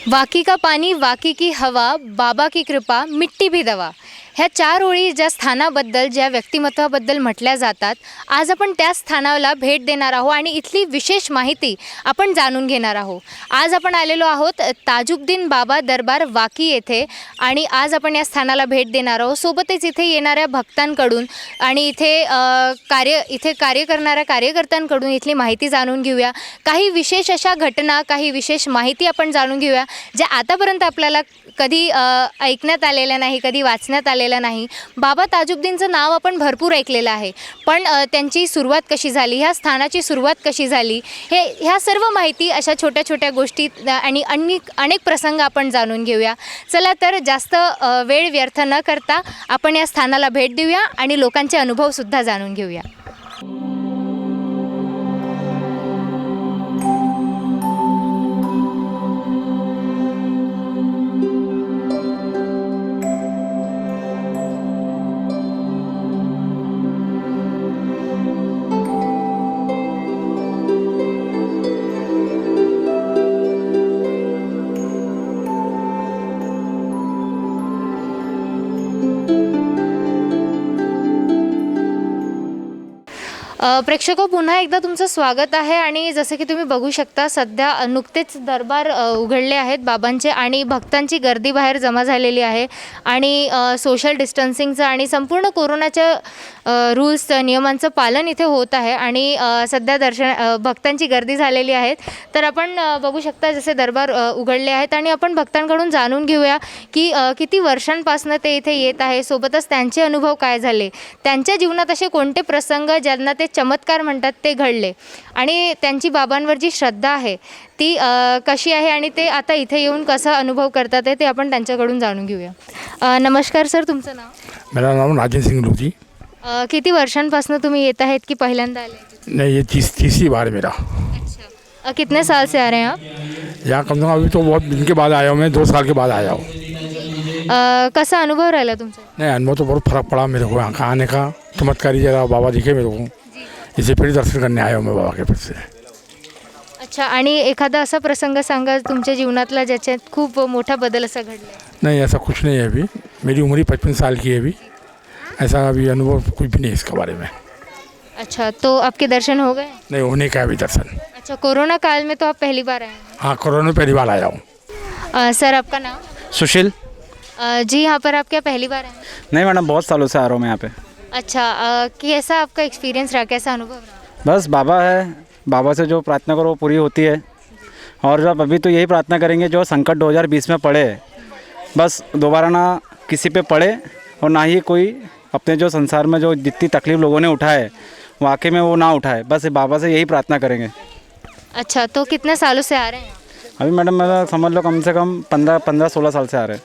वाकी का पानी, वाकी की हवा, बाबा की कृपा, मिट्टी भी दवा. ह्या चार ओळी ज्या स्थानाबद्दल, ज्या व्यक्तिमत्वाबद्दल म्हटल्या जातात, आज आपण त्या स्थानाला भेट देणार आहोत आणि इथली विशेष माहिती आपण जाणून घेणार आहोत. आज आपण आलेलो आहोत ताजुद्दीन बाबा दरबार वाकी येथे आणि आज आपण या स्थानाला भेट देणार आहोत. सोबतच इथे येणाऱ्या भक्तांकडून आणि इथे कार्य करणाऱ्या कार्यकर्त्यांकडून इथली माहिती जाणून घेऊया. काही विशेष अशा घटना, काही विशेष माहिती आपण जाणून घेऊया ज्या आतापर्यंत आपल्याला कधी ऐकण्यात आलेल्या नाही, कधी वाचण्यात आलेलं नाही. बाबा ताजुद्दीनचं नाव आपण भरपूर ऐकलेलं आहे, पण त्यांची सुरुवात कशी झाली, ह्या स्थानाची सुरुवात कशी झाली, ह्या सर्व माहिती अशा छोट्या छोट्या गोष्टी आणि अनेक प्रसंग आपण जाणून घेऊया. चला तर जास्त वेळ व्यर्थ न करता आपण या स्थानाला भेट देऊया आणि लोकांचे अनुभवसुद्धा जाणून घेऊया. प्रेक्षको, पुन्हा एकदा तुमचं स्वागत आहे. आणि जसं की तुम्ही बघू शकता, सध्या नुकतेच दरबार उघडले आहेत बाबांचे आणि भक्तांची गर्दी बाहेर जमा झालेली आहे आणि सोशल डिस्टन्सिंगचं आणि संपूर्ण कोरोनाच्या रूल्स नियमांचं पालन इथे होत आहे आणि सध्या भक्तांची गर्दी झालेली आहे. तर आपण बघू शकता जसे दरबार उघडले आहेत आणि आपण भक्तांकडून जाणून घेऊया की किती वर्षांपासून ते इथे येत आहे, सोबतच त्यांचे अनुभव काय झाले, त्यांच्या जीवनात असे कोणते प्रसंग ज्यांना ते चमत्कार म्हणतात ते घडले आणि त्यांची बाबांवर जी श्रद्धा आहे ती कशी आहे आणि ते आता इथे येऊन कसा अनुभव करतात ते आपण त्यांच्याकडून जाणून घेऊया. नमस्कार सर, तुमचं नाव? मेरा नाम राजेश सिंह लोधी. किती वर्षांपासून तुम्ही येत आहेत की पहिल्यांदा आले? नहीं, ये तीसरी बार मेरा. अच्छा, कितने साल से आ रहे हैं आप? यहाँ कम से कम अभी तो बहुत दिन के बाद आया हूँ मैं, 2 साल के बाद आया हूँ. कसा अनुभव राहिला तुमचा? नहीं, अनुभव तो बहुत फर्क पड़ा मेरे को यहाँ का आने का. चमत्कारी जगह बाबा दिखे मेरे को, इसे फिर दर्शन करने आया हूँ मैं बाबा के फिर से. अच्छा, आणि एखादा असा प्रसंग सांगा तुमच्या जीवनातला ज्याच्यात खूप मोठा बदल असा घडला? नहीं, ऐसा कुछ नहीं है अभी. मेरी उम्र ही 55 साल की है अभी. ऐसा अभी अनुभव कुछ भी नहीं है इसके बारे में. अच्छा, तो आपके दर्शन हो गए? नहीं, होने का अभी दर्शन. अच्छा, कोरोना काल में तो आप पहली बार आए हैं? हाँ, कोरोना में पहली बार आया हूँ. सर, आपका नाम? सुशील. जी, यहाँ पर आप क्या पहली बार आए हैं? नहीं मैडम, बहुत सालों से आ रहा हूँ मैं यहाँ पे. अच्छा, कैसा आपका एक्सपीरियंस रहा, कैसा अनुभव रहा? बस बाबा है, बाबा से जो प्रार्थना करो वो पूरी होती है. और जब अभी तो यही प्रार्थना करेंगे जो संकट 2020 में पड़े, बस दोबारा ना किसी पे पड़े और ना ही कोई अपने जो संसार में जो जितनी तकलीफ़ लोगों ने उठाए वाकई में वो ना उठाए. बस बाबा से यही प्रार्थना करेंगे. अच्छा, तो कितने सालों से आ रहे हैं? अभी मैडम मैं समझ लो कम से कम 15-16 साल से आ रहे हैं.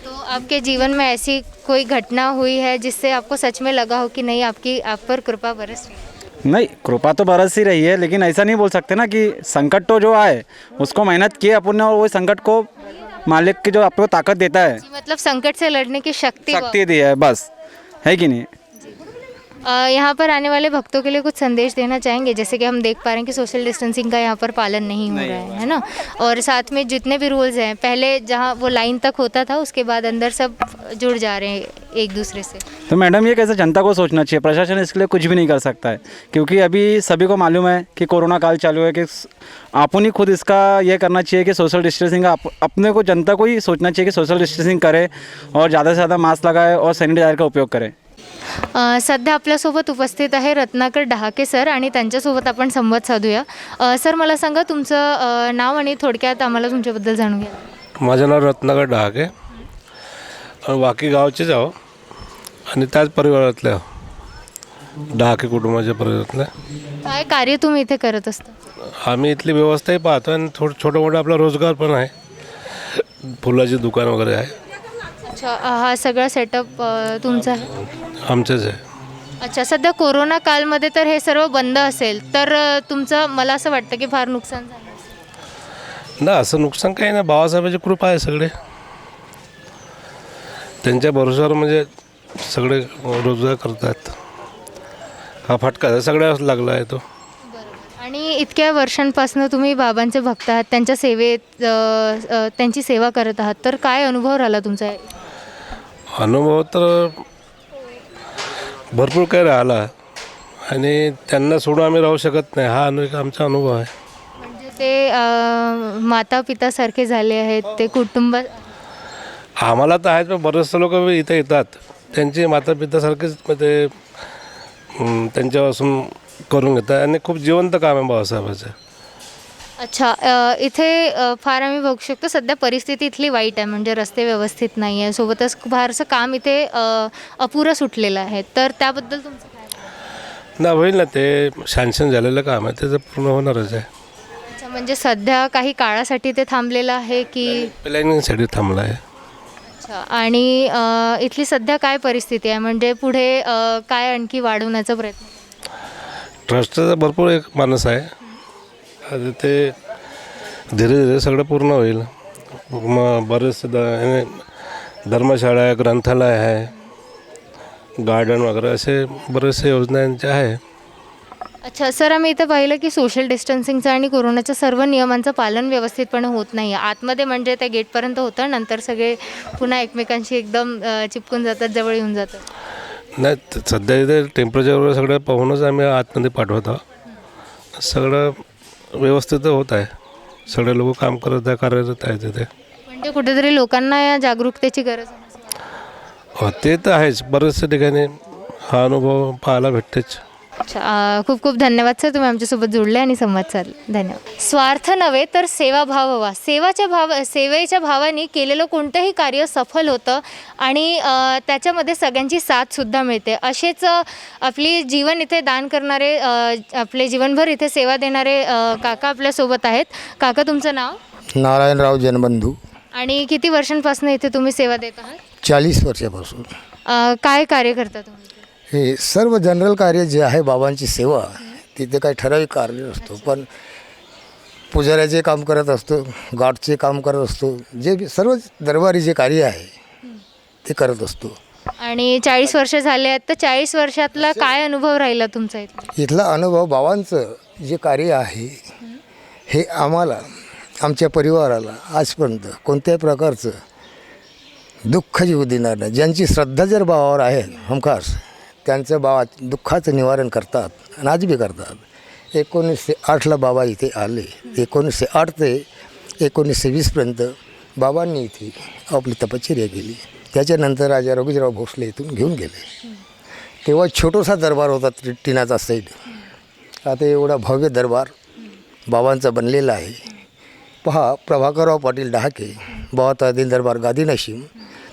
तो आपके जीवन में ऐसी कोई घटना हुई है जिससे आपको सच में लगा हो कि नहीं आप पर कृपा बरस रही है? नहीं, कृपा तो बरस ही रही है, लेकिन ऐसा नहीं बोल सकते ना कि संकट तो जो आए उसको मेहनत किए अपन ने और वो संकट को मालिक की जो आपको ताकत देता है, मतलब संकट से लड़ने की शक्ति दी है, बस है कि नहीं. यहाँ पर आने वाले भक्तों के लिए कुछ संदेश देना चाहेंगे? जैसे कि हम देख पा रहे हैं कि सोशल डिस्टेंसिंग का यहाँ पर पालन नहीं हो रहा है ना, और साथ में जितने भी रूल्स हैं, पहले जहाँ वो लाइन तक होता था उसके बाद अंदर सब जुड़ जा रहे हैं एक दूसरे से. तो मैडम ये कैसे जनता को सोचना चाहिए, प्रशासन इसके लिए कुछ भी नहीं कर सकता है, क्योंकि अभी सभी को मालूम है कि कोरोना काल चालू है कि अपन ही खुद इसका ये करना चाहिए कि सोशल डिस्टेंसिंग अपने को जनता को ही सोचना चाहिए कि सोशल डिस्टेंसिंग करे और ज़्यादा से ज़्यादा मास्क लगाए और सॅनिटायझर का उपयोग करें. सध्या आपल्यासोबत उपस्थित आहे रत्नाकर डहाके सर आणि त्यांच्यासोबत आपण संवाद साधूया. सर, मला सांगा तुमचं नाव आणि थोडक्यात आम्हाला तुमच्याबद्दल जाणून घ्या. माझं नाव रत्नाकर डहाके, वाकी गावचेच आहो आणि त्याच परिवारातले आहो, डहाके कुटुंबाच्या परिवारातले. काय कार्य तुम्ही इथे करत असता? आम्ही इथली व्यवस्थाही पाहतो आणि छोटं मोठं आपला रोजगार पण आहे, फुलाची दुकान वगैरे आहे. अच्छा, हा सगळा सेटअप तुमचा आहे? आमचंच आहे. अच्छा, सध्या कोरोना कालमध्ये तर हे सर्व बंद असेल तर तुमचं, मला असं वाटतं की फार नुकसान झालं असेल. ना, असं नुकसान काही नाही, बाबासाहेबांची कृपा आहे सगळे, त्यांच्या भरोश्यावर म्हणजे सगळे रोजगार करतात. हा फटका सगळ्याच लागला आहे तो. आणि आणि इतक्या वर्षांपासून तुम्ही बाबांचे भक्त आहात, त्यांच्या सेवेत त्यांची सेवा करत आहात, तर काय अनुभव राहिला तुमचा? अनुभव तर भरपूर काही राहिला आणि त्यांना सोडून आम्ही राहू शकत नाही, हा आमचा अनुभव आहे. म्हणजे ते माता पितासारखे झाले आहेत, ते कुटुंब. आम्हाला तर आहेत, पण बरेचसे लोक इथे येतात त्यांचे माता पितासारखेच ते त्यांच्यापासून करून घेतात आणि खूप जिवंत काम आहे बाबासाहेबाचं. अच्छा, इथे फार आम्ही बघू शकतो सध्या परिस्थिती इथली वाईट आहे, म्हणजे रस्ते व्यवस्थित नाही आहे, सोबतच फारसं काम इथे अपुरं सुटलेलं आहे, तर त्याबद्दल तुमचं काय? नाही, होईल ना, ते सँक्शन झालेलं काम आहे त्याचं पूर्ण होणारच आहे. अच्छा, म्हणजे सध्या काही काळासाठी ते थांबलेलं आहे की? प्लॅनिंगसाठी थांबलं आहे. अच्छा, आणि इथली सध्या काय परिस्थिती आहे, म्हणजे पुढे काय आणखी वाढवण्याचा प्रयत्न? ट्रस्टचा भरपूर एक माणूस आहे, आता ते धीरे धीरे सगळं पूर्ण होईल. मग बरेचसे धर्मशाळा आहे, ग्रंथालय आहे, गार्डन वगैरे असे बरेचसे योजनांचे आहे. अच्छा सर, आम्ही इथं पाहिलं की सोशल डिस्टन्सिंगचं आणि कोरोनाच्या सर्व नियमांचं पालन व्यवस्थितपणे होत नाही आहे. आतमध्ये म्हणजे त्या गेटपर्यंत होतं, नंतर सगळे पुन्हा एकमेकांशी एकदम चिपकून जातात, जवळ येऊन जातात. नाही, सध्या इथे टेम्परेचर वगैरे सगळं पाहूनच आम्ही आतमध्ये पाठवत आहोत. सगळं व्यवस्थित होत आहे, सगळे लोक काम करत आहे, कार्यरत आहे तिथे. म्हणजे कुठेतरी लोकांना या जागरूकतेची गरज आहे. हो, ते तर आहेच, बरेचशा ठिकाणी हा अनुभव पाहायला भेटतेच. अच्छा, खूप खूप धन्यवाद सर, तुम्ही आमच्यासोबत जोडले आणि संवाद साधला. धन्यवाद. स्वार्थ नव्हे तर सेवाभाव हवा. सेवेच्या भावाने केलेलं कोणतंही कार्य सफल होतं आणि त्याच्यामध्ये सगळ्यांची साथसुद्धा मिळते. असेच आपली जीवन इथे दान करणारे, आपले जीवनभर इथे सेवा देणारे काका आपल्यासोबत आहेत. काका, तुमचं नाव? नारायणराव जनबंधू. आणि किती वर्षांपासून इथे तुम्ही सेवा देत आहात? 40 वर्षापासून. काय कार्य करता तुम्ही? हे सर्व जनरल कार्य जे आहे बाबांची सेवा, तिथे काही ठराविक कार्य नसतो, पण पुजाऱ्याचे काम करत असतो, गार्डचे काम करत असतो, जे सर्व दरबारी जे कार्य आहे ते करत असतो. आणि 40 वर्ष झाले आहेत, तर 40 वर्षातला काय अनुभव राहिला तुमचा इथला? इथला अनुभव, बाबांचं जे कार्य आहे हे आम्हाला, आमच्या परिवाराला आजपर्यंत कोणत्याही प्रकारचं दुःख येऊ देणार नाही. ज्यांची श्रद्धा जर बाबावर आहे हमखास, त्यांचं बाबा दुःखाचं निवारण करतात आणि आज बी करतात. 1908ला बाबा इथे आले. 1908 ते 1920पर्यंत बाबांनी इथे आपली तपश्चर्या केली. त्याच्यानंतर राजा रघुजीराव भोसले इथून घेऊन गेले. तेव्हा छोटासा दरबार होता, टिनाचा साईड. आता एवढा भव्य दरबार बाबांचा बनलेला आहे. पहा, प्रभाकरराव पाटील डहाके, बाबा तादीन दरबार गादी नशीम,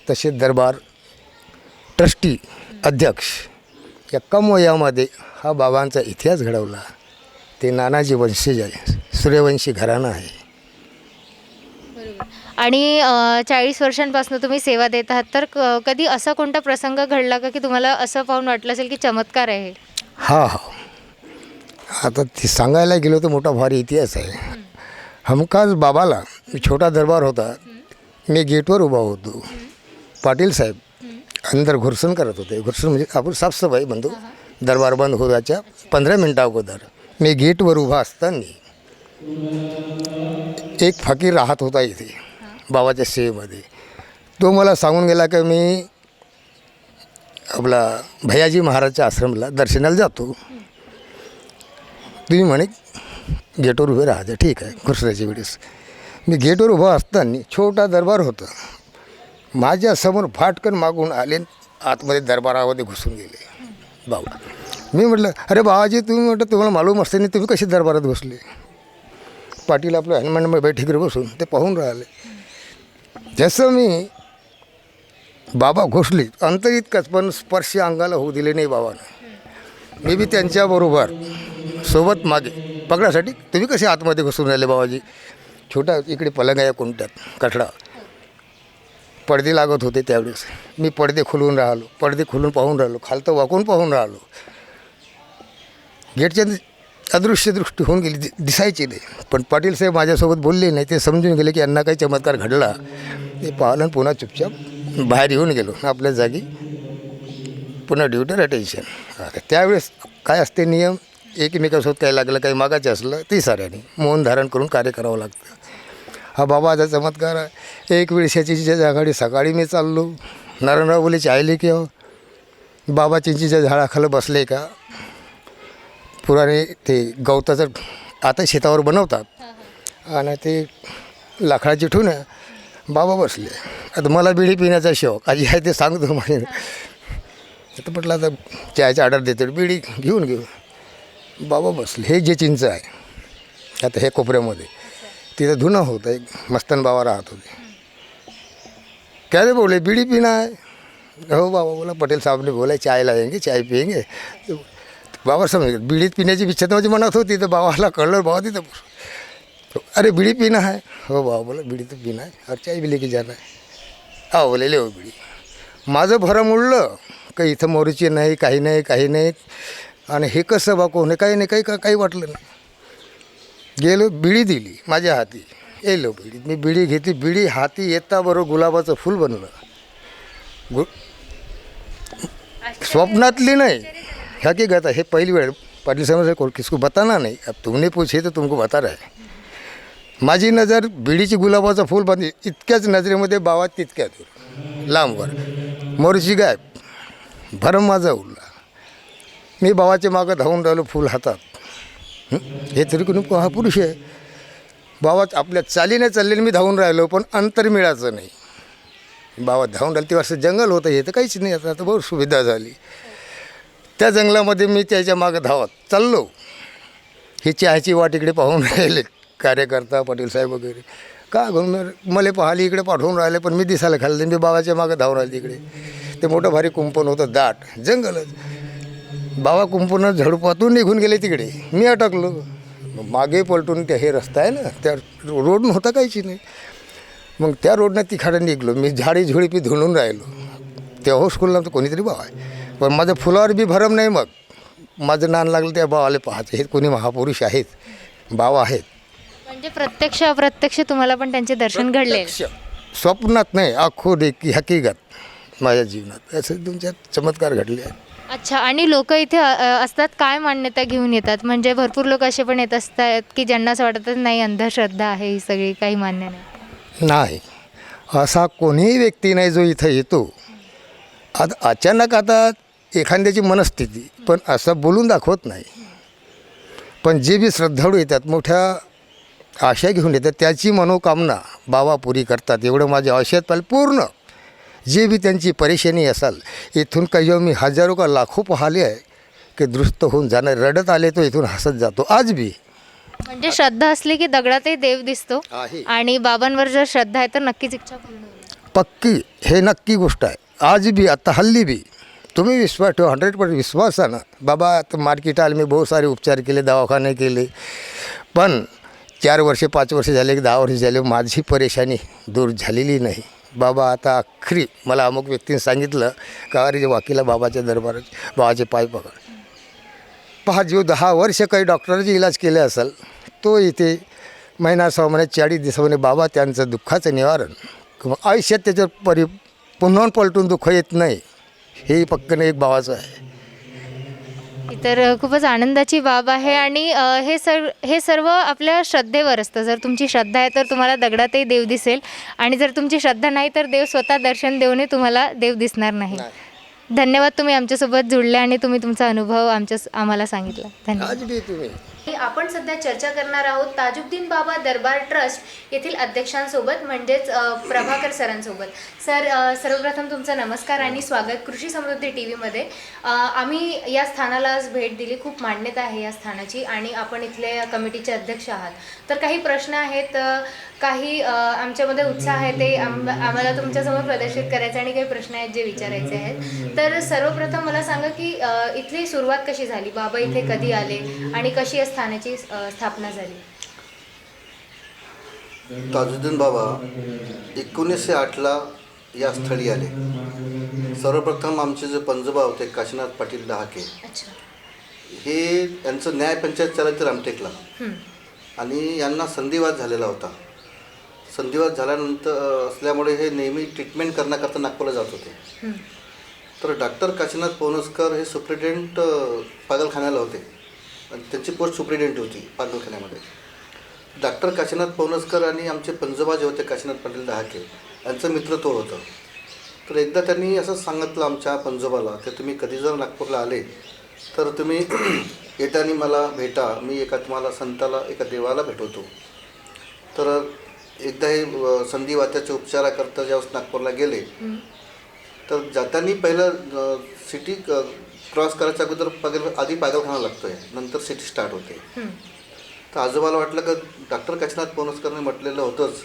तसेच दरबार ट्रस्टी अध्यक्ष, या कम वयामध्ये हा बाबांचा इतिहास घडवला. ते नानाजी वंशज आहे, सूर्यवंशी घराणं आहे. आणि 40 वर्षांपासून तुम्ही सेवा देत आहात, तर कधी असा कोणता प्रसंग घडला का की तुम्हाला असं पाहून वाटलं असेल की चमत्कार आहे? हा, आता ते सांगायला गेलो तर मोठा भारी इतिहास आहे. हमखास बाबाला, छोटा दरबार होता, मी गेटवर उभा होतो, पाटील साहेब अंदर घुरसण करत होते. घुरसण म्हणजे आपण साफसफाई म्हणतो. दरबार बंद होण्याच्या 15 मिनटा अगोदर मी गेटवर उभा असताना एक फकीर राहत होता इथे बाबाच्या सेवेमध्ये. तो मला सांगून गेला की मी आपला भैयाजी महाराजच्या आश्रमला दर्शनाला जातो, तुम्ही म्हणे गेटवर उभे राहायचं. ठीक आहे. घुसण्याच्या वेळेस मी गेटवर उभा असताना छोटा दरबार होता, माझ्यासमोर फाटकन मागून आले, आतमध्ये दरबारामध्ये घुसून गेले बाबा. मी म्हटलं, अरे बाबाजी, तुम्ही म्हटलं तुम्हाला मालूम असते नाही, तुम्ही कसे दरबारात बसले? पाटील आपलं हनुमान बैठकीवर बसून ते पाहून राहिले. जसं मी बाबा घुसले, अंतर इतकंच, पण स्पर्श अंगाला होऊ दिले नाही बाबानं. मी बी त्यांच्याबरोबर सोबत मागे पकडासाठी, तुम्ही कसे आतमध्ये घुसून राहिले बाबाजी? छोटा इकडे पलंग आहे कोणत्यात कठडा, पडदे लागत होते त्यावेळेस. मी पडदे खुलवून राहिलो, पडदे खुलून पाहून राहिलो, खालतं वाकून पाहून राहिलो. गेटच्या अदृश्य दृष्टी होऊन गेली, दिसायची नाही. पण पाटील साहेब माझ्यासोबत बोलले नाही, ते समजून गेले की यांना काही चमत्कार घडला. ते पाहिलं, पुन्हा चुपचाप बाहेर येऊन गेलो आपल्या जागी, पुन्हा ड्युटीवर अटेन्शन. त्यावेळेस काय असते नियम, एकमेकासोबत काही लागलं काही मागायचं असलं ती साऱ्याने मौन धारण करून कार्य करावं लागतं. हा बाबाचा चमत्कार आहे. एक वेळेस चिंचेच्या झाडाखाली सकाळी मी चाललो, नारायणराव बोले चायले की हो बाबा चिंचेच्या झाडाखाली बसले का. पुराणे ते गवताचं आता शेतावर बनवतात आणि ते लाकडाची ठेवून बाबा बसले. आता मला बिडी पिण्याचा शौक आजी आहे ते सांगतो माहिती. आता म्हटलं आता चायचा ऑर्डर देतो, बिडी घेऊन घेऊ. बाबा बसले. हे जे चिंच आहे आता हे कोपऱ्यामध्ये तिथं धुणं होतं. एक मस्तन बाबा राहत होते. क्या रे बोले बीड़ी पीना है. हो बाबा बोला पटेल साहब ने बोला चाय लाएंगे चाय पिएंगे. तो बाबा समझ बीड़ी पीण्याची इच्छा तर माझी मनात होती. तर बाबाला कळलं बाबा तिथं तो अरे बीड़ी पीना है. हो बाबा बोला बीड़ी तो पीना है और चाय भी लेके जाना है. हा बोले ले हो बीड़ी. माझं भरम उडलं काही इथं मोरीची नाही काही नाही काही नाही. आणि हे कसं बा कोण काही नाही काही वाटलं नाही. गेलो बिडी दिली माझ्या हाती. येलो बिडी मी बिडी घेतली. बिडी हाती येता बरोबर गुलाबाचं फूल बनलं. स्वप्नातली नाही हकीकत है. हे पहिली वेळ पाटील साहेब किसको बताना नहीं. अब तुमने पूछे तो तुमको बता रहा है. माझी नजर बिडीची गुलाबाचं फूल बनली. इतक्याच नजरेमध्ये बाबा तितक्या दूर लांबवर मोरची गायब. भरम माझा उडला. मी बाबाच्या मागं धावून राहिलो फूल हातात. हे तरी कोणी हा पुरुष आहे. बाबा आपल्या चालीने चाललेले मी धावून राहिलो पण अंतर मिळायचं नाही. बाबा धावून राहिले तेव्हा असं जंगल होतं. हे तर काहीच नाही. आता बहुत सुविधा झाली. त्या जंगलामध्ये मी त्याच्या मागं धावत चाललो. ही चहाची वाट इकडे पाहून राहिले कार्यकर्ता पाटील साहेब वगैरे. का घेऊन मला पाहाली इकडे पाठवून राहिले पण मी दिसायला खाल्ले. मी बाबाच्या मागं धावून राहिले तिकडे. ते मोठं भारी कुंपण होतं दाट जंगलच. बाबा कुंपणात झडपातून निघून गेले तिकडे. मी अटकलो. मागे पलटून त्या हे रस्ता आहे ना त्या रोड नव्हता काहीची नाही. मग त्या रोडनं तिखाडं निघलो. मी झाडी झुडपी धुंडून राहिलो. तेव्हा स्कूलला तर कोणीतरी बाबा आहे पण माझ्या फुलावर बी भरम नाही. मग माझं नान लागलं त्या बाबाला पाहायचं. हे कोणी महापुरुष आहेत बाबा आहेत. म्हणजे प्रत्यक्ष अप्रत्यक्ष तुम्हाला पण त्यांचे दर्शन घडले. स्वप्नात नाही आखो देखी हकीकत माझ्या जीवनात असं तुमच्या चमत्कार घडले आहेत. अच्छा. आणि लोक इथे असतात काय मान्यता घेऊन येतात. म्हणजे भरपूर लोक असे पण येत असतात की ज्यांना असं वाटतं नाही अंधश्रद्धा आहे ही सगळी काही मान्य नाही. नाही असा कोणीही व्यक्ती नाही जो इथं येतो. आता अचानक आता एखाद्याची मनस्थिती पण असं बोलून दाखवत नाही. पण जे बी श्रद्धाळू येतात मोठ्या आशा घेऊन येतात त्याची मनोकामना बाबा पुरी करतात. एवढं माझ्या आशयात पाहिलं पूर्ण. जे बी त्यांची परेशानी असाल इथून काही जेव्हा मी हजारो का लाखो पाहिले आहे की दृष्ट होऊन जाणार. रडत आले तो इथून हसत जातो आज बी. म्हणजे श्रद्धा असली की दगडातही देव दिसतो. आहे. आणि बाबांवर जर श्रद्धा आहे तर नक्कीच इच्छा पूर्ण होईल. पक्की हे नक्की गोष्ट आहे. आज बी आता हल्ली बी तुम्ही विश्वास ठेवा 100% विश्वासानं. बाबा आता मार्केट आले मी बहुत सारे उपचार केले दवाखाने केले पण 4 वर्षे 5 वर्षे झाले की 10 वर्ष झाले माझी परेशानी दूर झालेली नाही. बाबा आता अख्री मला अमुक व्यक्तीने सांगितलं का अरे वाकीला बाबाच्या दरबारात बाबाचे पाय पकड. पहा जो 10 वर्ष काही डॉक्टरचे इलाज केले असेल तो इथे महिना 6 महिन्यात 40 दिवसामध्ये बाबा त्यांचं दुःखाचं निवारण किंवा आयुष्यात त्याच्यावर पुन्हा पलटून दुःख येत नाही. हे पक्कन एक बाबाचं आहे. तर खूपच आनंदाची बाब आहे. आणि हे सर्व आपल्या श्रद्धेवर असतं. जर तुमची श्रद्धा आहे तर तुम्हाला दगडातही देव दिसेल आणि जर तुमची श्रद्धा नाही तर देव स्वतः दर्शन देऊनही तुम्हाला देव दिसणार नाही. धन्यवाद तुम्ही आमच्यासोबत जुळले आणि तुम्ही तुमचा अनुभव आम्हाला सांगितला. धन्यवाद. आज बी तुम्ही आपण सध्या चर्चा करणार आहोत ताजुद्दीन बाबा दरबार ट्रस्ट येथील अध्यक्षांसोबत म्हणजेच प्रभाकर सरांसोबत. सर सर्वप्रथम तुमचा नमस्कार आणि स्वागत कृषी समृद्धी टी व्हीमध्ये. आम्ही या स्थानाला आज भेट दिली. खूप मान्यता आहे या स्थानाची आणि आपण इथले कमिटीचे अध्यक्ष आहात. तर काही प्रश्न आहेत काही आमच्यामध्ये उत्साह आहे ते आम्हाला तुमच्यासमोर प्रदर्शित करायचे आणि काही प्रश्न आहेत जे विचारायचे आहेत. तर सर्वप्रथम मला सांगा की इथली सुरुवात कशी झाली. बाबा इथे कधी आले आणि कशी या स्थानाची स्थापना झाली. ताजुद्दीन बाबा 1908ला या स्थळी आले. सर्वप्रथम आमचे जे पंजोबा होते काशीनाथ पाटील डहाके अच्छा. हे यांचं न्याय पंचायत चालायचं रामटेकला आणि यांना संधिवात झालेला होता. संधिवात झाल्यानंतर असल्यामुळे हे नेहमी ट्रीटमेंट करण्याकरता नागपूरला जात होते. तर डॉक्टर काशीनाथ पवनसकर हे सुप्रिटेंडंट पागलखान्याला होते आणि त्यांची पोस्ट सुप्रिटेंडेंट होती पागलखान्यामध्ये. डॉक्टर काशीनाथ पवनसकर आणि आमचे पंजोबा जे होते काशीनाथ पाटील डहाके यांचं मित्रत्व होतं. तर एकदा त्यांनी असं सांगितलं आमच्या पंजोबाला की तुम्ही कधी जर नागपूरला आले तर तुम्ही येताना मला भेटा, मी तुम्हाला संताला एका देवाला भेटवतो. तर एकदा हे संधिवाताचे उपचाराकरता ज्यावेळेस नागपूरला गेले तर जाताना पहिलं सिटी क्रॉस करायच्या अगोदर आधी पागलखाना लागतो आहे, नंतर सिटी स्टार्ट होते. तर आजोबाला वाटलं का डॉक्टर काशीनाथ पवनसकरने म्हटलेलं होतंच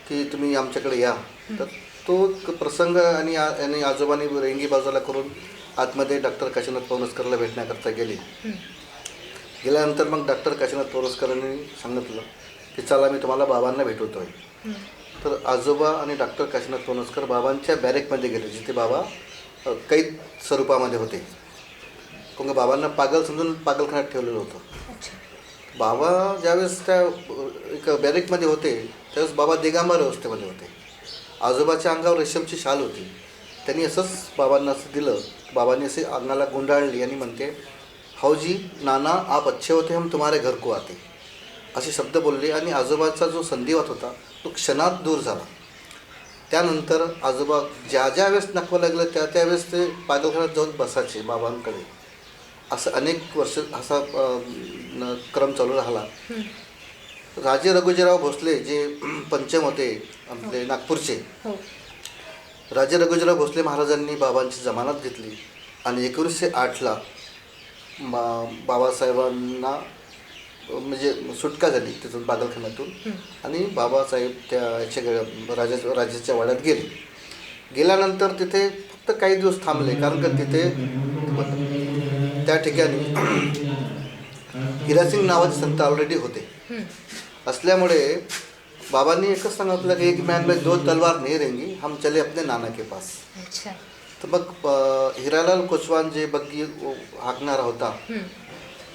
की तुम्ही आमच्याकडे या. तर तो प्रसंग आणि आजोबांनी रेंगी बाजूला करून आतमध्ये डॉक्टर काशीनाथ पवनसकरला भेटण्याकरता गेल्यानंतर मग डॉक्टर काशीनाथ पवनसकरांनी सांगितलं की चला मी तुम्हाला बाबांना भेटवतो आहे. तर आजोबा आणि डॉक्टर काशीनाथ पवनसकर बाबांच्या बॅरेकमध्ये गेले जिथे बाबा कैद स्वरूपामध्ये होते. कारण बाबांना पागल समजून पागलखान्यात ठेवलेलं होतं. बाबा ज्यावेळेस त्या एक बॅरेकमध्ये होते त्यावेळेस बाबा दिगंबर अवस्थेमध्ये होते. आजोबाच्या अंगावर रेशमची शाल होती. त्यांनी असंच बाबांना असं दिलं. बाबांनी असे अंगाला गुंडाळली आणि म्हणते हाऊजी नाना आप अच्छे होते हम तुम्हारे घर को आते असे शब्द बोलले. आणि आजोबाचा जो संधिवात होता तो क्षणात दूर झाला. त्यानंतर आजोबा ज्या वेळेस नागपूरला लागलं त्यावेळेस ते पागलखान्यात जाऊन बसायचे बाबांकडे. असं अनेक वर्ष असा क्रम चालू राहिला. राजे रघुजीराव भोसले जे पंचम होते आपले नागपूरचे, राजे रघुजीराव भोसले महाराजांनी बाबांची जमानत घेतली आणि 1908ला बाबासाहेबांना म्हणजे सुटका झाली तिथून पागलखान्यातून. आणि बाबासाहेब त्या राजाच्या वाड्यात गेल्यानंतर तिथे फक्त काही दिवस थांबले. कारण का तिथे त्या ठिकाणी हिरासिंग नावाचे संत ऑलरेडी होते असल्यामुळे बाबांनी एकच सांगितलं की एक मैन में 2 तलवार नहीं रहेंगी, हम चले अपने नाना के पास. तर मग हिरालाल कोचवान जे बग्गी हाकणारा होता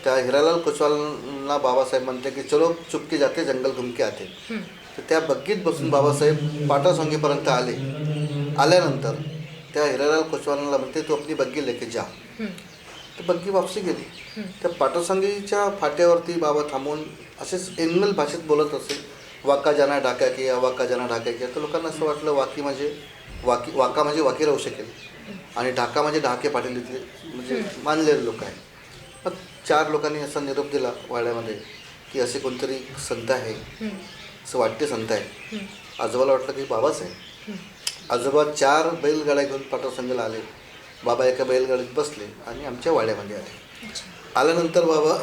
त्या हिरालाल कोचवालना बाबासाहेब म्हणते की चलो चुपके जाते जंगल घूम के आते. तर त्या बग्गीत बसून बाबासाहेब पाटासोंगीपर्यंत आल्यानंतर त्या हिरालाल कोचवालला म्हणते तू आपली बग्गी लेके जा. तर बग्गी वापसी गेली. त्या पाटासोंगीच्या फाट्यावरती बाबा थांबून असेच एनिमल भाषेत बोलत असे वाका जाना ढाका किया, वाका जाना ढाका किया. तर लोकांना असं वाटलं वाका म्हणजे वाकी राहू शकेल आणि ढाका म्हणजे ढाके पाटील इथले म्हणजे मानलेले लोक आहे. मग 4 लोकांनी असा निरोप दिला वाड्यामध्ये की असे कोणतरी संत आहे, असं वाटते संत आहे. आजोबाला वाटलं की बाबाच आहे. आजोबा 4 बैलगाड्या घेऊन पाटासंगीला आले. बाबा एका बैलगाडीत बसले आणि आमच्या वाड्यामध्ये आल्यानंतर बाबा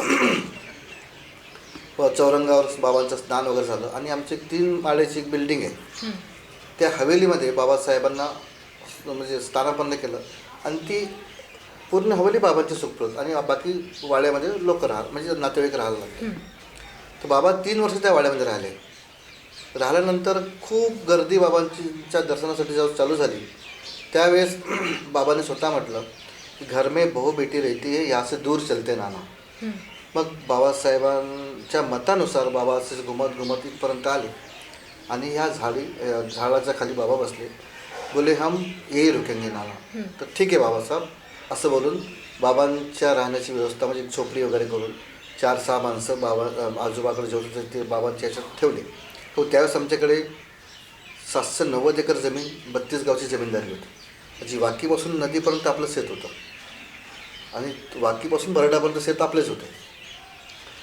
चौरंगावर बाबांचं स्नान वगैरे झालं आणि आमची 3 माळ्याची एक बिल्डिंग आहे. त्या हवेलीमध्ये बाबासाहेबांना म्हणजे स्थानापन्न केलं आणि ती पूर्ण हवेली बाबांची सुखप्रत आणि बाकी वाड्यामध्ये लोक म्हणजे नातेवाईक राहायला लागले. तर बाबा 3 वर्ष त्या वाड्यामध्ये राहिल्यानंतर खूप गर्दी बाबांच्या दर्शनासाठी जेव्हा चालू झाली त्यावेळेस बाबाने स्वतः म्हटलं की घर में बहू बेटी रहती है यहाँ से दूर चलते नाना. मग बाबासाहेबांच्या मतानुसार बाबा असे घुमत इथपर्यंत आले आणि ह्या झाडाच्या खाली बाबा बसले. बोले हम यही रुकेंगे नाना. तर ठीक आहे बाबासाहेब असं बोलून बाबांच्या राहण्याची व्यवस्था म्हणजे झोपडी वगैरे करून 4-6 माणसं बाबा आजोबाकडे जेवढे ते बाबांच्या ह्याच्यात ठेवले. तो त्यावेळेस आमच्याकडे 790 एकर जमीन 32 गावची जमीनदारी होती. जी वाकीपासून नदीपर्यंत आपलं शेत होतं आणि वाकीपासून बरडापर्यंत शेत आपलेच होते.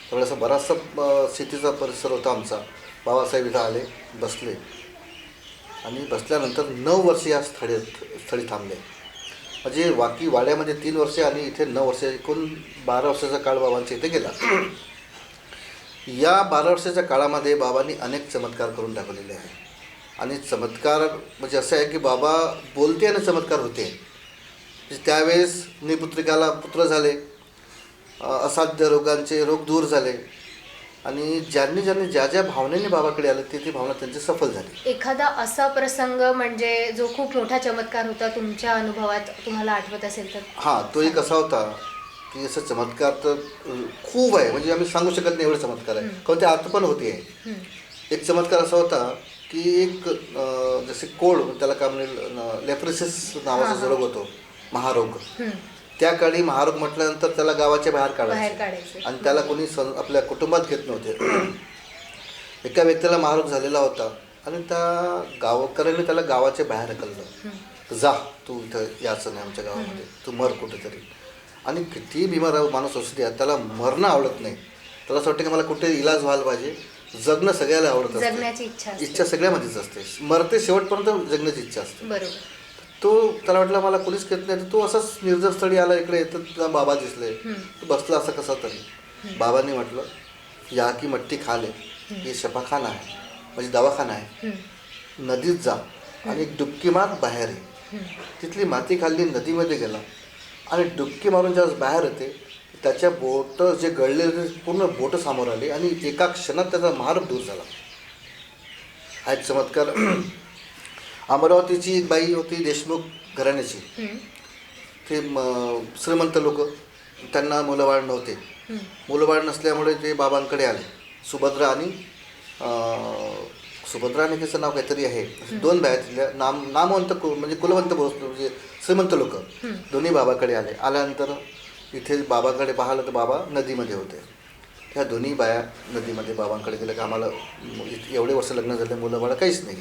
त्यामुळे असा बराचसा शेतीचा परिसर होता आमचा. बाबासाहेब इथं आले, बसले आणि बसल्यानंतर 9 वर्ष या स्थळी थांबले. म्हणजे वाकी वाड्यामध्ये 3 वर्षे आणि इथे 9 वर्षे, एकूण 12 वर्षाचा काळ बाबांच्या इथे गेला. या 12 वर्षाच्या काळामध्ये बाबांनी अनेक चमत्कार करून दाखवलेले आहे. आणि चमत्कार म्हणजे असं आहे की बाबा बोलते आणि चमत्कार होते. म्हणजे त्यावेळेस निपुत्रिकाला पुत्र झाले, असाध्य रोगांचे रोग दूर झाले आणि ज्यांनी ज्या भावनेने बाबाकडे आले ती भावना त्यांची सफल झाली. एखादा असा प्रसंग म्हणजे जो खूप मोठा चमत्कार होता तुमच्या अनुभवात तुम्हाला आठवत असेल तर? हां, तो एक असा होता की असं चमत्कार तर खूप आहे, म्हणजे आम्ही सांगू शकत नाही एवढे चमत्कार आहे, कारण ते अर्थ पण होती आहे. एक चमत्कार असा होता की एक जसे कोड त्याला काय म्हणेल लेप्रोसिस नावाचा जो रोग होतो, महारोग, त्या काळी महारोग म्हटल्यानंतर त्याला गावाच्या बाहेर बाहेर काढायचं काढायचं. आणि त्याला कोणी आपल्या कुटुंबात घेत नव्हते. एका व्यक्तीला महारोग झालेला होता आणि त्या गावकऱ्यांनी त्याला गावाच्या बाहेर ढकललं. जा, तू इथं यायचं नाही आमच्या गावामध्ये, तू मर कुठेतरी. आणि कितीही बिमार माणूस असू द्या, त्याला मरणं आवडत नाही. त्याला असं वाटतं की मला कुठे इलाज व्हायला पाहिजे. जगणं सगळ्याला आवडत जगण्याची असते, इच्छा असते. इच्छा सगळ्यामध्येच असते. मरते शेवटपर्यंत जगण्याची इच्छा असते. बरोबर. तो त्याला वाटलं मला कोणीच घेत नाही, तर तो असाच निर्जनस्थळी आला. इकडे येतं तुला बाबा दिसले, तो बसला असं कसा तरी. बाबांनी म्हटलं या की मट्टी खा ले, हे शफाखाना आहे म्हणजे दवाखाना आहे. नदीत जा आणि एक डुबकी मार, बाहेर ये. तिथली माती खाल्ली, नदीमध्ये गेला आणि डुबकी मारून ज्यावेळेस बाहेर येते त्याच्या बोट जे गळलेले पूर्ण बोटं समोर आली आणि एका क्षणात त्याचा महारोग दूर झाला. हा एक चमत्कार. अमरावतीची एक बाई होती देशमुख घराण्याची. ते श्रीमंत लोक, त्यांना मुलंबाळ नव्हते. मुलंबाळ नसल्यामुळे ते बाबांकडे आले. सुभद्रा आणि तिचं नाव काहीतरी आहे. दोन बाया तिथल्या नामवंत म्हणजे कुलवंत म्हणजे श्रीमंत लोक दोन्ही बाबाकडे आले. आल्यानंतर इथे बाबाकडे पाहिलं तर बाबा नदीमध्ये होते. ह्या दोन्ही बाया नदीमध्ये बाबांकडे गेल्या की आम्हाला एवढे वर्ष लग्न झाले, मुलं बाळं काहीच नाही.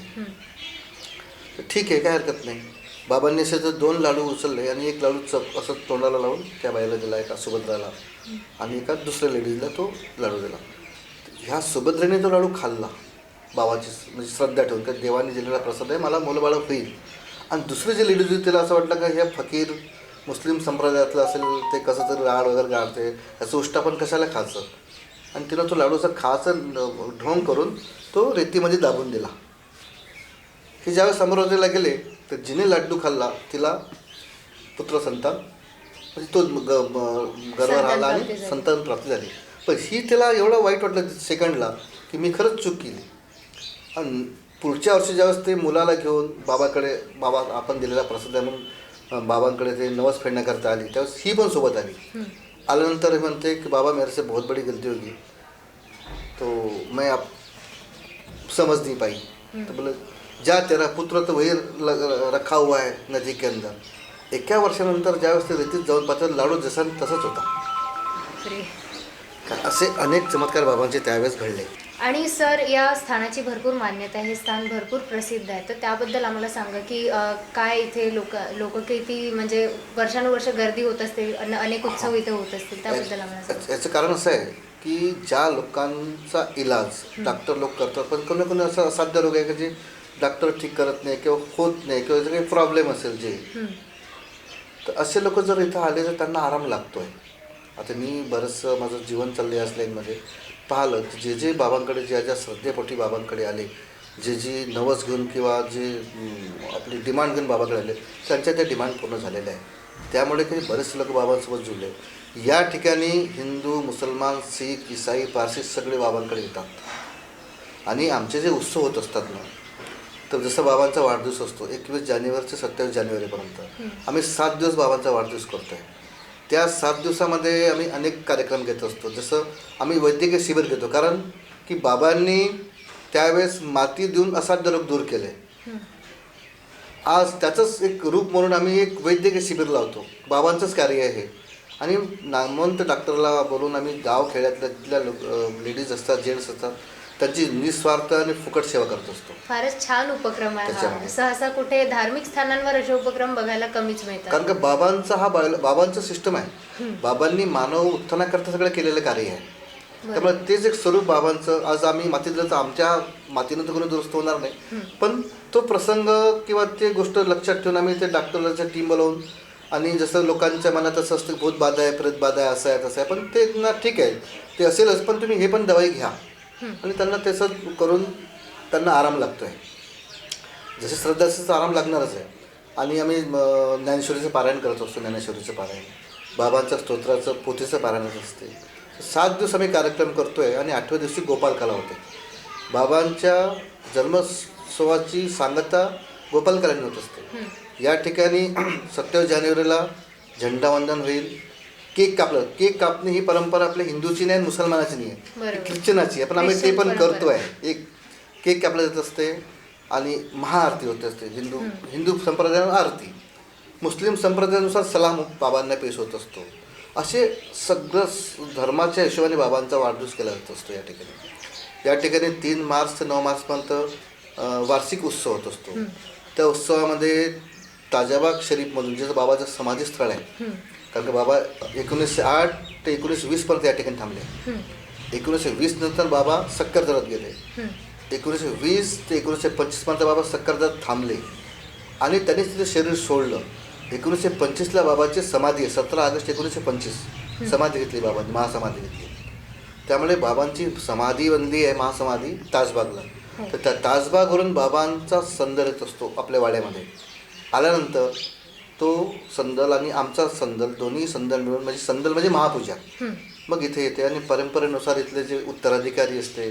ठीक आहे, काय हरकत नाही. बाबांनी असे तर 2 लाडू उचलले आणि एक लाडू असं तोंडाला लावून त्या बाईला दिला, एका सुभद्राला, आणि एका दुसऱ्या लेडीजला तो लाडू दिला. ह्या सुभद्रेने तो लाडू खाल्ला बाबाची म्हणजे श्रद्धा ठेवून, का देवाने दिलेला प्रसाद आहे, मला मुलं बाळं होईल. आणि दुसरे जे लेडीज होते त्याला असं वाटलं का ह्या फकीर मुस्लिम संप्रदायातलं असेल, ते कसं तरी लाड वगैरे गाळते, त्याचं उष्टापण कशाला खायचं. आणि तिनं तो लाडूचा खायचं ढोंग करून तो रेतीमध्ये दाबून दिला. की ज्यावेळेस अमरावतीला गेले तर जिने लाडू खाल्ला तिला पुत्र संतान म्हणजे तो गर्भार आला आणि संतान प्राप्ती झाली. पण ही तिला एवढं वाईट वाटलं सेकंडला की मी खरंच चूक केली. आणि पुढच्या वर्षी ज्यावेळेस ते मुलाला घेऊन बाबाकडे, बाबा आपण दिलेला प्रसाद आहे म्हणून बाबांकडे ते नवस फेडण्याकरता आली, त्यावेळेस ही पण सोबत आली. आल्यानंतर म्हणते की बाबा मेरे से बहुत बड़ी गलती होगी, तो मैं आप समझ नहीं पाई. तो बोले जा तेरा पुत्र तो वही रखा हुआ है नदी के अंदर. एका वर्षानंतर ज्यावेळेस ते रेतीत जाऊन पाहतात लाडू जसा तसाच होता. असे अनेक चमत्कार बाबांचे त्यावेळेस घडले. आणि सर, या स्थानाची भरपूर मान्यता आहे, हे स्थान भरपूर प्रसिद्ध आहे, तर त्याबद्दल आम्हाला सांगा की काय इथे लोक किती म्हणजे वर्षानुवर्ष गर्दी होत असते, अनेक उत्सव इथे होत असतील, त्याबद्दल आम्हाला सांगा. याचं कारण असं आहे की ज्या लोकांचा इलाज डॉक्टर लोक करतात, पण कोणी कोणी असं असाध्य रोग आहे की जे डॉक्टर ठीक करत नाही किंवा होत नाही किंवा जर काही प्रॉब्लेम असेल जे, तर असे लोक जर इथं आले तर त्यांना आराम लागतो आहे. आता मी बरंचसं माझं जीवन चाललं या लाईनमध्ये पाहिलं की जे बाबांकडे ज्या श्रद्धेपोटी बाबांकडे आले, जे नवस घेऊन किंवा जे आपली डिमांड घेऊन बाबाकडे आले, त्यांच्या त्या डिमांड पूर्ण झालेल्या आहे. त्यामुळे काही बरेचसे लोक बाबांसोबत जुळले. या ठिकाणी हिंदू, मुसलमान, शीख, ईसाई, पारसी सगळे बाबांकडे येतात. आणि आमचे जे उत्सव होत असतात ना, तर जसं बाबांचा वाढदिवस असतो 21 जानेवारी ते 27 जानेवारीपर्यंत आम्ही 7 दिवस बाबांचा वाढदिवस करतो आहे. त्या 7 दिवसामध्ये आम्ही अनेक कार्यक्रम घेत असतो. जसं आम्ही वैद्यकीय शिबिर घेतो, कारण की बाबांनी त्यावेळेस माती देऊन असाध्य रोग दूर केले. आज त्याचंच एक रूप म्हणून आम्ही एक वैद्यकीय शिबिर लावतो. बाबांचंच कार्य आहे. आणि नामवंत डॉक्टरला बोलून आम्ही गाव खेड्यातल्या तिथल्या लेडीज असतात, जेंट्स असतात, त्यांची निस्वार्थ आणि फुकट सेवा करत असतो. फारच छान उपक्रम आहे हा. सहसा कुठे धार्मिक स्थानांवर असे उपक्रम बघायला कमीच मिळतात. कारण का बाबांचा हा बाबांचं सिस्टम आहे. बाबांनी मानव उत्थानाकरता सगळं केलेलं कार्य आहे. त्यामुळे तेच एक स्वरूप बाबांचं. आज आम्ही मातीत गेलो तर आमच्या मातीनं तर कोणी दुरुस्त होणार नाही, पण तो प्रसंग किंवा ते गोष्ट लक्षात ठेवून आम्ही ते डॉक्टरच्या टीम बोलवून, आणि जसं लोकांच्या मनात असं असतं भूत बाधा आहे, प्रेत बाधा आहे, असं आहे तसं आहे, पण ते ना ठीक आहे, ते असेलच, पण तुम्ही हे पण दवाई घ्या. आणि त्यांना त्याचं करून त्यांना आराम लागतो आहे. जसे श्रद्धा असेल तर आराम लागणारच आहे. आणि आम्ही ज्ञानेश्वरीचं पारायण करत असतो. ज्ञानेश्वरीचं पारायण, बाबांच्या स्तोत्राचं, पोथीचं पारायण असते. 7 दिवस आम्ही कार्यक्रम करतो आहे. आणि 8व्या दिवशी गोपालकाला होते. बाबांच्या जन्मोत्सवाची सांगता गोपालकालांनी होत असते. या ठिकाणी 27 जानेवारीला झेंडावंदन होईल. केक कापलं. केक कापणे ही परंपरा आपल्या हिंदूची नाही, मुसलमानाची नाही आहे, ख्रिश्चनाची आहे, पण आम्ही ते पण करतो आहे. एक केक कापलं जात असते आणि महाआरती होत असते. हिंदू संप्रदायात आरती. मुस्लिम संप्रदायानुसार सलाम बाबांना पेश होत असतो. असे सगळं धर्माच्या हिशोबाने बाबांचा वाढदिवस केला जात असतो या ठिकाणी. या ठिकाणी 3 मार्च ते 9 मार्चपर्यंत वार्षिक उत्सव होत असतो. त्या उत्सवामध्ये ताजाबाग शरीफमधून जे बाबाचं समाधीस्थळ आहे, कारण की बाबा 1908 ते 1920पर्यंत या ठिकाणी थांबले. 1920 नंतर बाबा सक्करदरात गेले. 1920 ते 1925पर्यंत बाबा सक्करदरात थांबले आणि त्यांनी तिथे शरीर सोडलं. 1925ला बाबाची समाधी आहे. 17 ऑगस्ट 1925 समाधी घेतली बाबांनी, महासमाधी घेतली. त्यामुळे बाबांची समाधी बनली आहे महासमाधी ताजबागला. तर त्या ताजबागवरून बाबांचा संदल येत असतो आपल्या वाड्यामध्ये. आल्यानंतर तो संदल आणि आमचा संदल दोन्ही संदल मिळून म्हणजे संदल म्हणजे महापूजा मग इथे येते. आणि परंपरेनुसार इथले जे उत्तराधिकारी असते,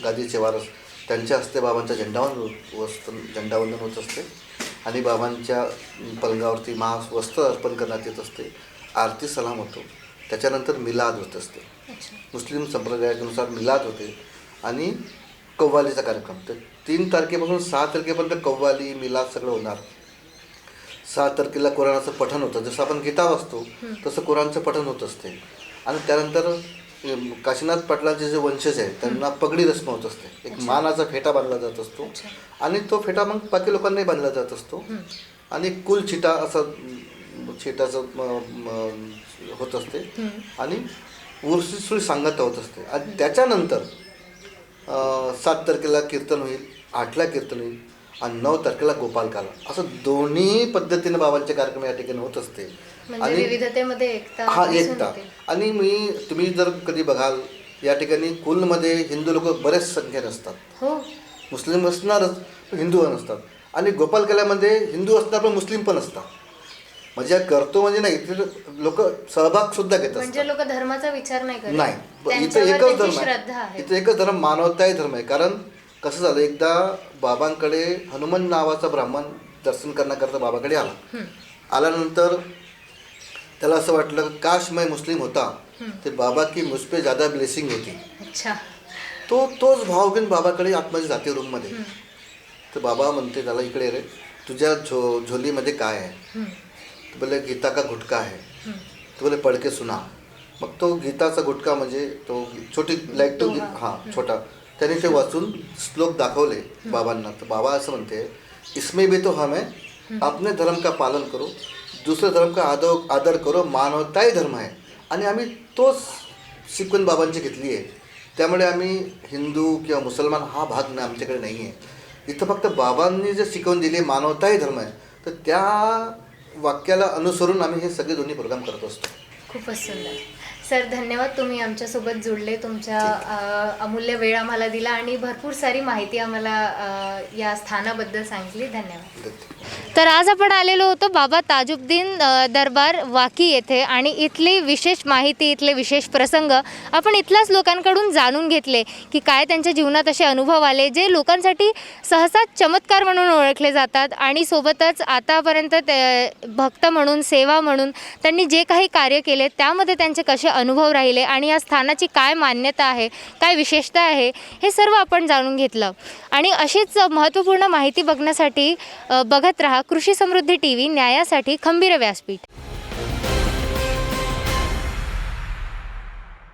गादीचे वारस, त्यांच्या हस्ते बाबांचा झेंडावंदन होत असते आणि बाबांच्या पलंगावरती महावस्त्र अर्पण करण्यात येत असते. आरती सलाम होतो. त्याच्यानंतर मिलाद होत असते. मुस्लिम संप्रदायानुसार मिलाद होते आणि कव्वालीचा कार्यक्रम. तर 3 तारखेपासून 6 तारखेपर्यंत कव्वाली मिलाद सगळं होणार. 6 तारखेला कुराणाचं पठण होतं. जसं आपण गीता वाचतो तसं कुराणचं पठण होत असते. आणि त्यानंतर काशीनाथ पाटलांचे जे वंशज आहेत त्यांना पगडी रस्म होत असते. एक मानाचा फेटा बांधला जात असतो आणि तो फेटा मग बाकी लोकांनाही बांधला जात असतो. आणि कुल छिटा असं छिटाचं होत असते आणि उर्सुळी सांगता होत असते. आणि त्याच्यानंतर 7 तारखेला कीर्तन होईल, 8ला कीर्तन होईल आणि 9 तारखेला गोपालकाला. असं दोन्ही पद्धतीने बाबांचे कार्यक्रम या ठिकाणी होत असते. म्हणजे विविधतेमध्ये एकता. हा, एकता. आणि तुम्ही जर कधी बघाल या ठिकाणी कुलमध्ये हिंदू लोक बरेच संख्येने असतात. हो, मुस्लिम असणारच पण हिंदू असतात. आणि गोपालकाल्यामध्ये हिंदू असणार पण मुस्लिम पण असतात. म्हणजे करतो म्हणजे नाही, इथे लोक सहभाग सुद्धा घेत म्हणजे असतात. लोक धर्माचा विचार नाही करत. नाही, इथं त्यांच्यावर एकच त्यांची धर्म श्रद्धा आहे. आहे. इथं एकच धर्म, मानवताही धर्म आहे. कारण कसं झालं, एकदा बाबांकडे हनुमान नावाचा ब्राह्मण दर्शन करण्याकरता बाबाकडे आला. आल्यानंतर त्याला असं वाटलं काश मैं मुस्लिम होता तर बाबा की मुझ पे ज़्यादा ब्लेसिंग होती. अच्छा. तोच भाव घेऊन बाबाकडे आतमध्ये जाते रूममध्ये. तर बाबा म्हणते त्याला, इकडे रे, तुझ्या झोलीमध्ये काय आहे? तो बोले गीता का गुटका आहे. तो बोले पढ़ के सुना. मग तो गीताचा गुटका म्हणजे तो छोटी लाईक तो छोटा त्याने ते वाचून श्लोक दाखवले बाबांना. तर बाबा असं म्हणते, इसमें भी तो हम है, अपने धर्म का पालन करो, दुसरे धर्म का आदर करो, मानवताही धर्म आहे. आणि आम्ही तोच शिकवण बाबांची घेतली आहे. त्यामुळे आम्ही हिंदू किंवा मुसलमान हा भाग आमच्याकडे नाही आहे. इथं फक्त बाबांनी जे शिकवण दिली आहे मानवताही धर्म आहे, तर त्या वाक्याला अनुसरून आम्ही हे सगळे दोन्ही प्रोग्राम करत असतो. खूपच सुंदर सर, धन्यवाद. तुम्ही आमच्यासोबत जुळले, तुमच्या अमूल्य वेळ आम्हाला दिला आणि भरपूर सारी माहिती आम्हाला या स्थानाबद्दल सांगितली. धन्यवाद. तर आज आपण आलेलो होतो बाबा ताजुद्दीन दरबार वाकी येथे आणि इथली विशेष माहिती, इथले विशेष प्रसंग आपण इथल्याच लोकांकडून जाणून घेतले की काय त्यांच्या जीवनात असे अनुभव आले जे लोकांसाठी सहसा चमत्कार म्हणून ओळखले जातात. आणि सोबतच आतापर्यंत भक्त म्हणून, सेवा म्हणून त्यांनी जे काही कार्य केले त्यामध्ये त्यांचे कसे अनुभव राहिले आणि या स्थानाची काय मान्यता आहे, काय विशेषता आहे, हे सर्व आपण जाणून घेतलं. आणि अशीच महत्त्वपूर्ण माहिती बघण्यासाठी बघत रहा कृषी समृद्धी TV, न्यायासाठी खंबीर व्यासपीठ.